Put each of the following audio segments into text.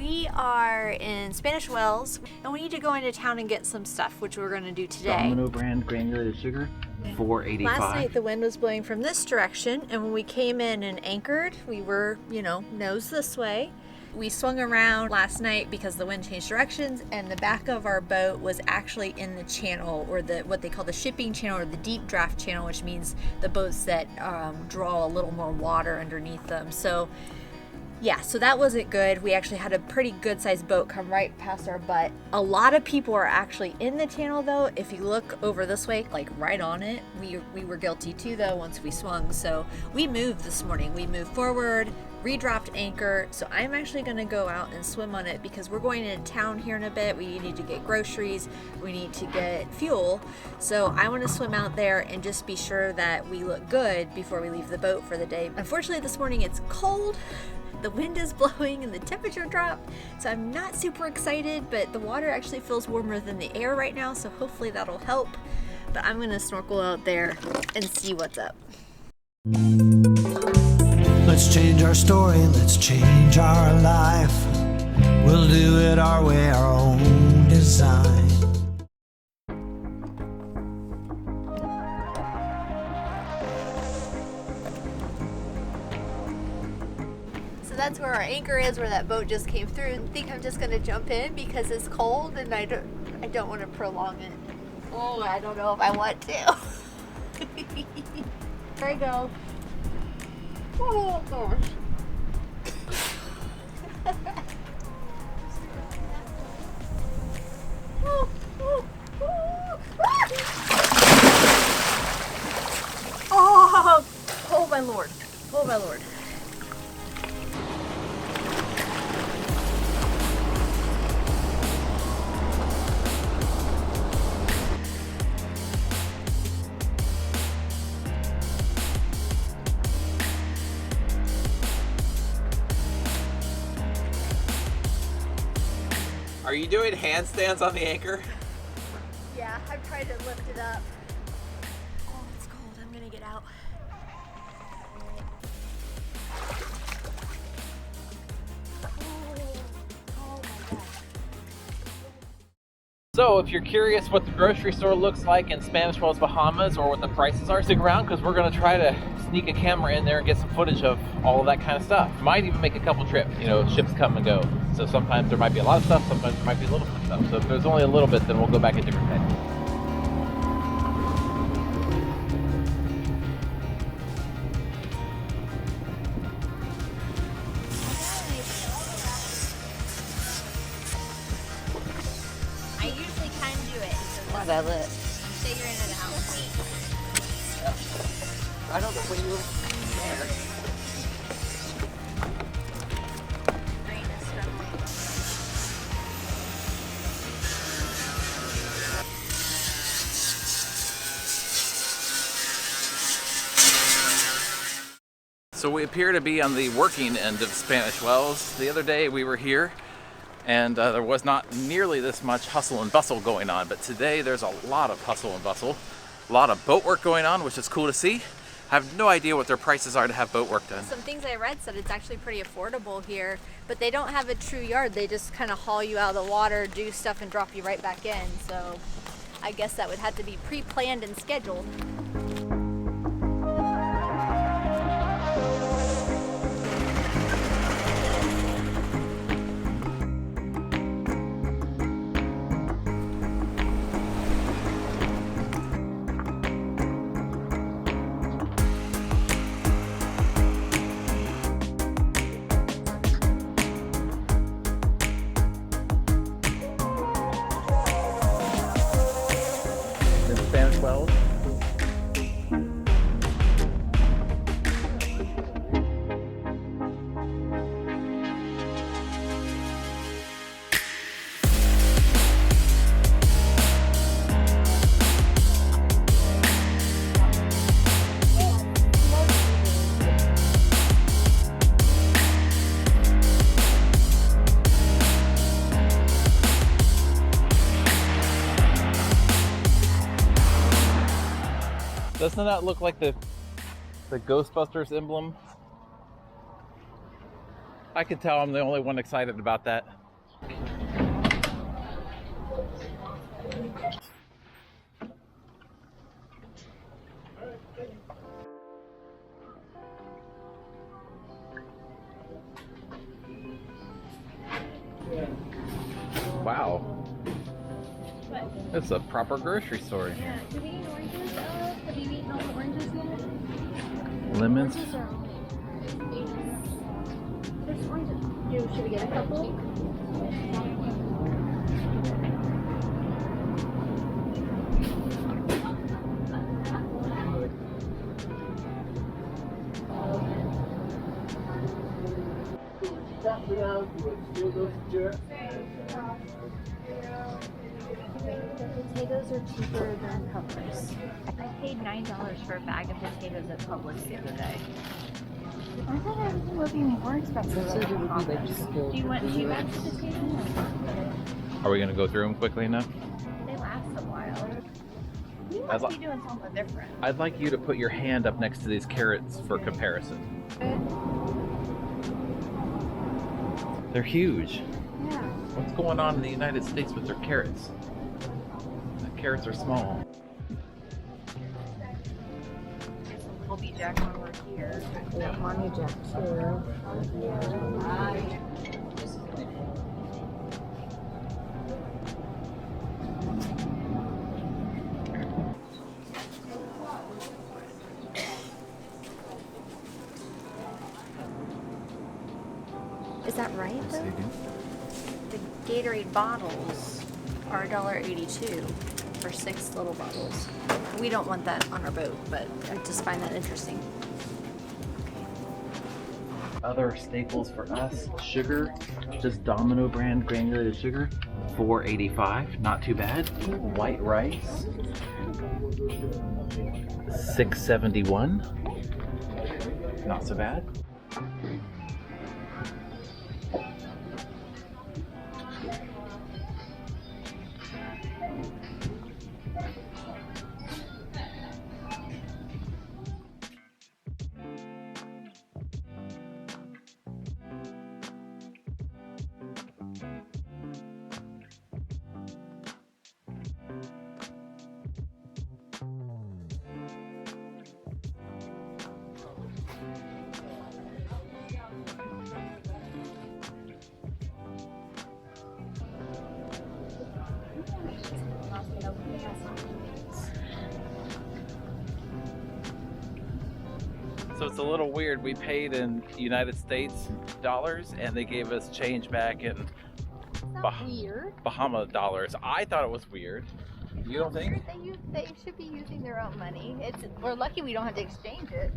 We are in Spanish Wells and we need to go into town and get some stuff, which we're going to do today. Domino brand granulated sugar, $4.85. Last night the wind was blowing from this direction, and when we came in and anchored, we were, nose this way. We swung around last night because the wind changed directions, and the back of our boat was actually in the channel, or what they call the shipping channel, or the deep draft channel, which means the boats that draw a little more water underneath them. So yeah, so that wasn't good. We actually had a pretty good sized boat come right past our butt. A lot of people are actually in the channel though. If you look over this way, like right on it, we were guilty too though once we swung. So we moved this morning. We moved forward, redropped anchor. So I'm actually gonna go out and swim on it because we're going into town here in a bit. We need to get groceries, we need to get fuel. So I wanna swim out there and just be sure that we look good before we leave the boat for the day. Unfortunately this morning it's cold. The wind is blowing and the temperature dropped, so I'm not super excited, but the water actually feels warmer than the air right now, so hopefully that'll help. But I'm gonna snorkel out there and see what's up. Let's change our story, let's change our life. We'll do it our way, our own design. That's where our anchor is, where that boat just came through, and I think I'm just gonna jump in because it's cold and I don't want to prolong it. Oh, I don't know if I want to. There I go. Oh gosh. Oh my lord. Oh my lord. Are you doing handstands on the anchor? Yeah, I've tried to lift it up. Oh, it's cold. I'm gonna get out. Oh my God. So if you're curious what the grocery store looks like in Spanish Wells, Bahamas, or what the prices are, stick around because we're going to try to sneak a camera in there and get some footage of all of that kind of stuff. Might even make a couple trips. Ships come and go. So sometimes there might be a lot of stuff, sometimes there might be a little bit of stuff. So if there's only a little bit, then we'll go back a different day. I usually can do it. Why that lit? Figuring it out. I don't know when you were there. Brain is struggling. So we appear to be on the working end of Spanish Wells. The other day we were here and there was not nearly this much hustle and bustle going on, but today there's a lot of hustle and bustle, a lot of boat work going on, which is cool to see. I have no idea what their prices are to have boat work done. Some things I read said it's actually pretty affordable here, but they don't have a true yard. They just kind of haul you out of the water, do stuff, and drop you right back in. So I guess that would have to be pre-planned and scheduled. Spanish Wells. Doesn't that look like the Ghostbusters emblem? I can tell I'm the only one excited about that. It's a proper grocery store. Yeah. Do we eat oranges? Have you eaten all the oranges yet? Lemons. Oranges are There's oranges. Should we get a couple? Potatoes are cheaper than peppers. I paid $9 for a bag of potatoes at Publix the other day. I thought everything would be more expensive. So do you want 2 bags of potatoes? Are we going to go through them quickly enough? They last a while. You must be doing something different. I'd like you to put your hand up next to these carrots for comparison. They're huge. Yeah. What's going on in the United States with their carrots? The carrots are small. We'll be Jack when we're here. Yeah, Money Jack too. Is that right though? The Gatorade bottles are $1.82 for 6 little bottles. We don't want that on our boat, but I just find that interesting. Other staples for us, sugar, just Domino brand granulated sugar, $4.85, not too bad. White rice, $6.71, not so bad. So it's a little weird. We paid in United States dollars and they gave us change back in Weird. Bahama dollars. I thought it was weird. You don't think? They should be using their own money. We're lucky we don't have to exchange it.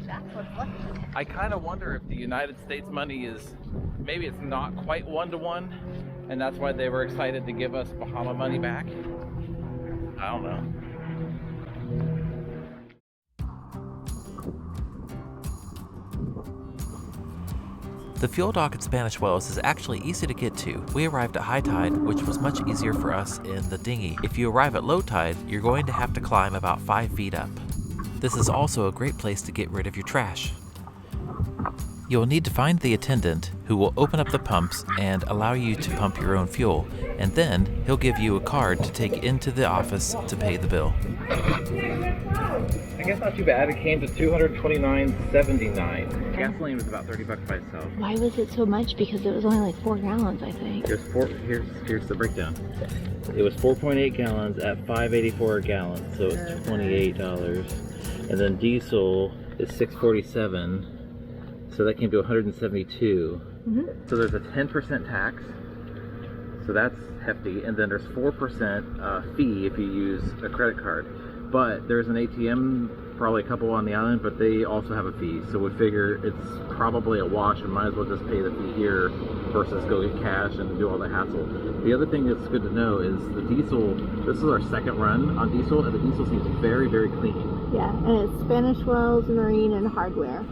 That's what's lucky. I kind of wonder if the United States money is, maybe it's not quite 1-to-1, and that's why they were excited to give us Bahama money back. I don't know. The fuel dock at Spanish Wells is actually easy to get to. We arrived at high tide, which was much easier for us in the dinghy. If you arrive at low tide, you're going to have to climb about 5 feet up. This is also a great place to get rid of your trash. You'll need to find the attendant who will open up the pumps and allow you to pump your own fuel, and then he'll give you a card to take into the office to pay the bill. I guess not too bad. It came to $229.79. Gasoline was about $30 by itself. Why was it so much? Because it was only like 4 gallons, I think. Here's the breakdown. It was 4.8 gallons at $5.84 a gallon, so it's $28. And then diesel is $6.47, so that came to $172. So there's a 10% tax, so that's hefty. And then there's 4% fee if you use a credit card. But there's an ATM, probably a couple on the island, but they also have a fee. So we figure it's probably a wash and might as well just pay the fee here versus go get cash and do all the hassle. The other thing that's good to know is the diesel, this is our second run on diesel, and the diesel seems very, very clean. Yeah, and it's Spanish Wells, Marine, and Hardware.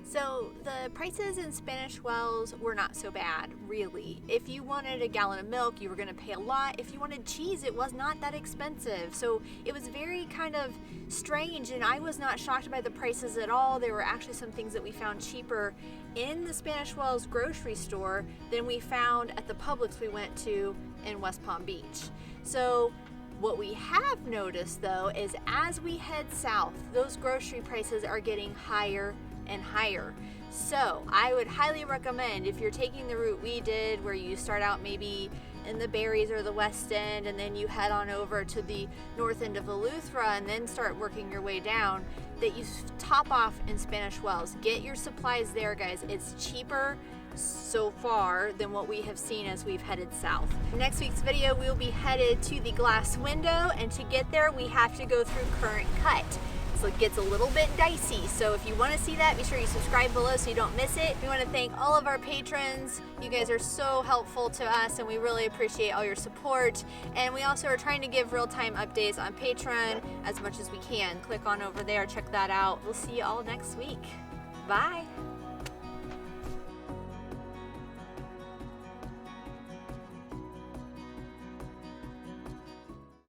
So the prices in Spanish Wells were not so bad, really. If you wanted a gallon of milk, you were going to pay a lot. If you wanted cheese, it was not that expensive. So it was very kind of strange, and I was not shocked by the prices at all. There were actually some things that we found cheaper in the Spanish Wells grocery store than we found at the Publix we went to in West Palm Beach. So what we have noticed, though, is as we head south, those grocery prices are getting higher and higher. So I would highly recommend, if you're taking the route we did, where you start out maybe in the Berries or the West End, and then you head on over to the north end of Eleuthera and then start working your way down, that you top off in Spanish Wells. Get your supplies there, guys. It's cheaper so far than what we have seen as we've headed south. Next week's video, we will be headed to the glass window, and to get there we have to go through Current Cut. So it gets a little bit dicey. So if you want to see that, be sure you subscribe below so you don't miss it. We want to thank all of our patrons. You guys are so helpful to us and we really appreciate all your support. And we also are trying to give real-time updates on Patreon as much as we can. Click on over there, check that out. We'll see you all next week. Bye.